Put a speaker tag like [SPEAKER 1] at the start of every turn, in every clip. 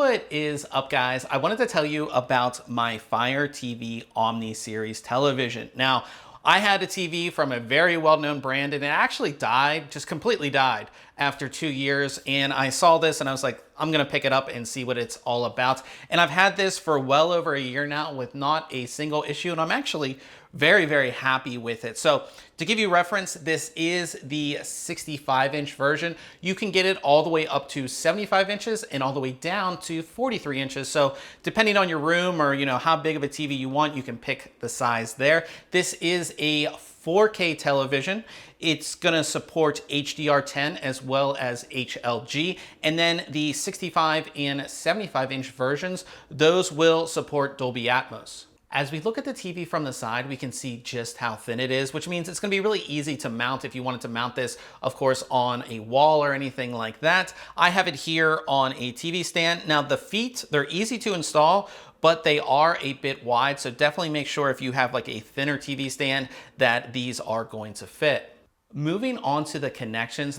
[SPEAKER 1] What is up, guys? I wanted to tell you about my Fire TV Omni series television. Now, I had a TV from a very well-known brand and it actually died, just completely died after 2 years. And I saw this and I was like, I'm gonna pick it up and see what it's all about. And I've had this for well over a year now with not a single issue, and I'm actually very, very happy with it. So to give you reference, this is the 65-inch version. You can get it all the way up to 75 inches and all the way down to 43 inches. So depending on your room or how big of a TV you want, you can pick the size there. This is a 4K television. It's gonna support HDR10 as well as HLG. And then the 65 and 75-inch versions, those will support Dolby Atmos. As we look at the TV from the side, we can see just how thin it is, which means it's gonna be really easy to mount if you wanted to mount this, of course, on a wall or anything like that. I have it here on a TV stand. Now the feet, they're easy to install, but they are a bit wide. So definitely make sure if you have like a thinner TV stand that these are going to fit. Moving on to the connections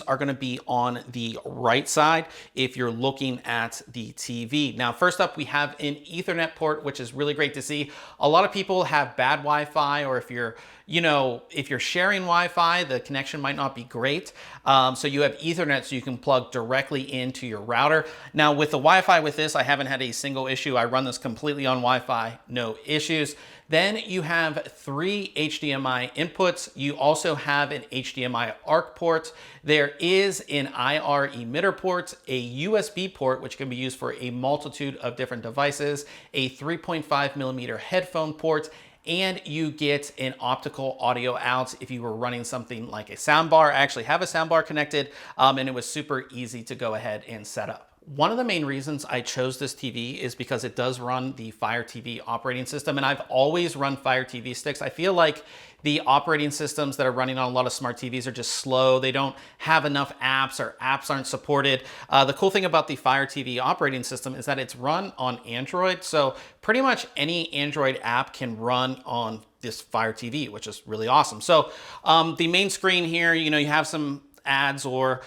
[SPEAKER 1] are going to be on the right side if you're looking at the TV. Now, first up, we have an Ethernet port, which is really great to see. A lot of people have bad Wi-Fi, or if you're sharing Wi-Fi, the connection might not be great. So you have Ethernet, so you can plug directly into your router. Now, with the Wi-Fi with this, I haven't had a single issue. I run this completely on Wi-Fi, no issues. Then you have 3 HDMI inputs. You also have an HDMI ARC port. There is an IR emitter port, a USB port, which can be used for a multitude of different devices, a 3.5mm headphone port, and you get an optical audio out if you were running something like a soundbar. I actually have a soundbar connected, and it was super easy to go ahead and set up. One of the main reasons I chose this TV is because it does run the Fire TV operating system, and I've always run Fire TV sticks. I feel like the operating systems that are running on a lot of smart TVs are just slow. They don't have enough apps, or apps aren't supported. The cool thing about the Fire TV operating system is that it's run on Android, so pretty much any Android app can run on this Fire TV, which is really awesome. So the main screen here, you have some ads or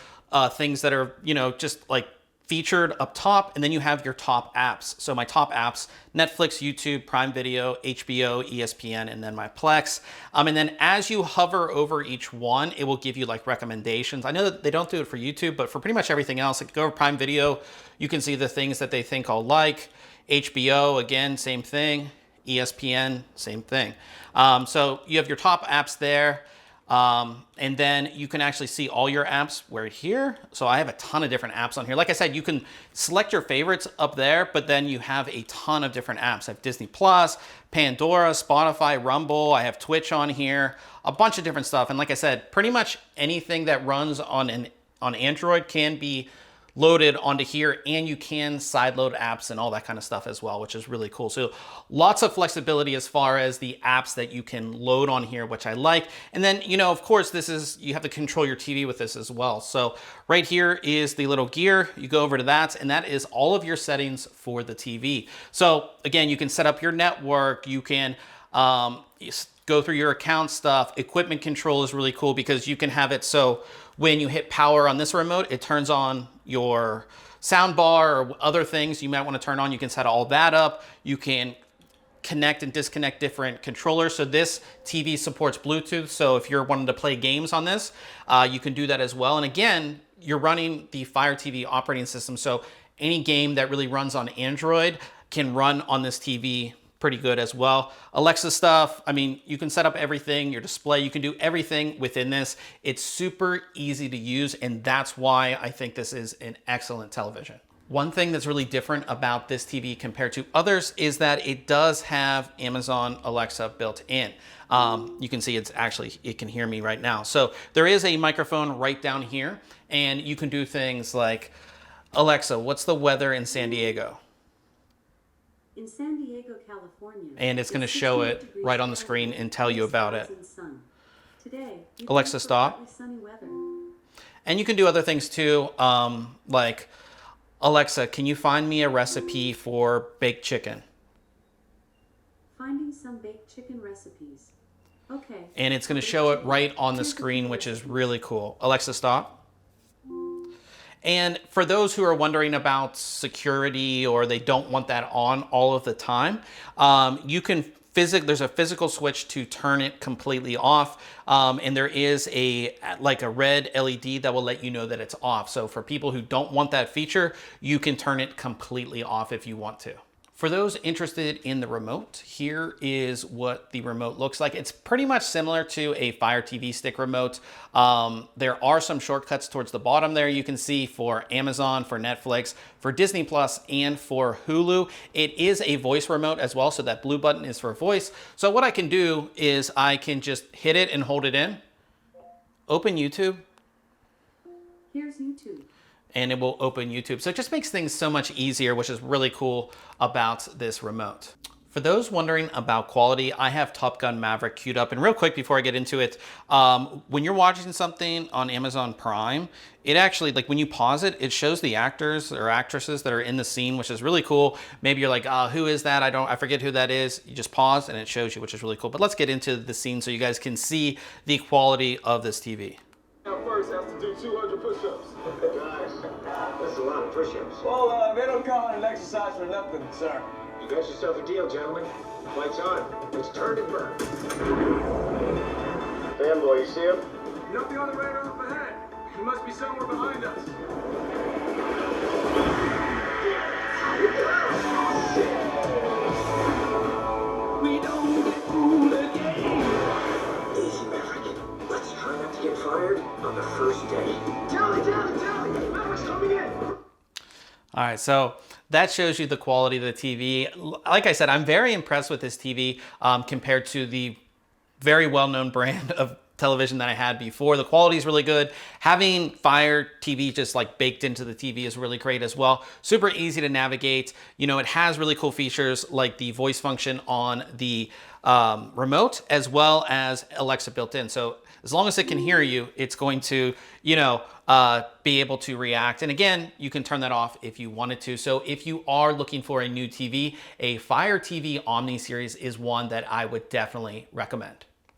[SPEAKER 1] things that are, just like featured up top, and then you have your top apps. So my top apps: Netflix, YouTube, Prime Video, HBO, ESPN, and then my Plex. And then as you hover over each one, it will give you like recommendations. I know that they don't do it for YouTube, but for pretty much everything else, like go over Prime Video, you can see the things that they think I'll like. HBO, again, same thing. ESPN, same thing. So you have your top apps there. And then you can actually see all your apps right here. So I have a ton of different apps on here. Like I said, you can select your favorites up there, but then you have a ton of different apps. I have Disney Plus, Pandora, Spotify, Rumble. I have Twitch on here, a bunch of different stuff. And like I said, pretty much anything that runs on Android can be loaded onto here, and you can sideload apps and all that kind of stuff as well, which is really cool. So lots of flexibility as far as the apps that you can load on here, which I like. And then, of course, you have to control your TV with this as well. So right here is the little gear. You go over to that, and that is all of your settings for the TV. So again, you can set up your network. You can go through your account stuff. Equipment control is really cool because you can have it so when you hit power on this remote, it turns on your sound bar or other things you might want to turn on. You can set all that up. You can connect and disconnect different controllers. So this TV supports Bluetooth. So if you're wanting to play games on this, you can do that as well. And again, you're running the Fire TV operating system. So any game that really runs on Android can run on this TV pretty good as well. Alexa stuff, I mean, you can set up everything, your display, you can do everything within this. It's super easy to use, and that's why I think this is an excellent television. One thing that's really different about this TV compared to others is that it does have Amazon Alexa built in. You can see it can hear me right now. So there is a microphone right down here, and you can do things like, Alexa, what's the weather in San Diego?
[SPEAKER 2] In San Diego, California,
[SPEAKER 1] and it's going to show it right on the screen and tell you about it.
[SPEAKER 2] Today,
[SPEAKER 1] Alexa, stop. And you can do other things too, like, Alexa, can you find me a recipe for baked chicken?
[SPEAKER 2] Finding some baked chicken recipes. Okay.
[SPEAKER 1] And it's going to show it right on the screen, which is really cool. Alexa, stop. And for those who are wondering about security or they don't want that on all of the time, you can there's a physical switch to turn it completely off. And there is a red LED that will let you know that it's off. So for people who don't want that feature, you can turn it completely off if you want to. For those interested in the remote, here is what the remote looks like. It's pretty much similar to a Fire TV Stick remote. There are some shortcuts towards the bottom there you can see for Amazon, for Netflix, for Disney Plus, and for Hulu. It is a voice remote as well, so that blue button is for voice. So what I can do is I can just hit it and hold it in, open YouTube.
[SPEAKER 2] Here's YouTube.
[SPEAKER 1] And it will open YouTube. So it just makes things so much easier, which is really cool about this remote. For those wondering about quality, I have Top Gun Maverick queued up. And real quick before I get into it, when you're watching something on Amazon Prime, it actually, like when you pause it, it shows the actors or actresses that are in the scene, which is really cool. Maybe you're like, who is that? I forget who that is. You just pause and it shows you, which is really cool. But let's get into the scene so you guys can see the quality of this TV.
[SPEAKER 3] First has to do 200 push-ups.
[SPEAKER 4] Guys, that's a lot of push-ups.
[SPEAKER 3] Well, they don't call it an exercise for nothing, sir.
[SPEAKER 4] You got yourself a deal, gentlemen. Lights on. Let's turn and burn. Fanboy, you see him?
[SPEAKER 3] Nothing on the radar up ahead. He must be somewhere behind us. We don't get fooled again.
[SPEAKER 4] Easy, Maverick. Let's try not to get fired on the first day. Tally! Maverick's coming in!
[SPEAKER 1] All right, so that shows you the quality of the TV. Like I said, I'm very impressed with this TV compared to the very well-known brand of television that I had before. The quality is really good. Having Fire TV just like baked into the TV is really great as well. Super easy to navigate. You know, it has really cool features like the voice function on the remote as well as Alexa built in. So as long as it can hear you, it's going to, be able to react. And again, you can turn that off if you wanted to. So if you are looking for a new TV, a Fire TV Omni series is one that I would definitely recommend.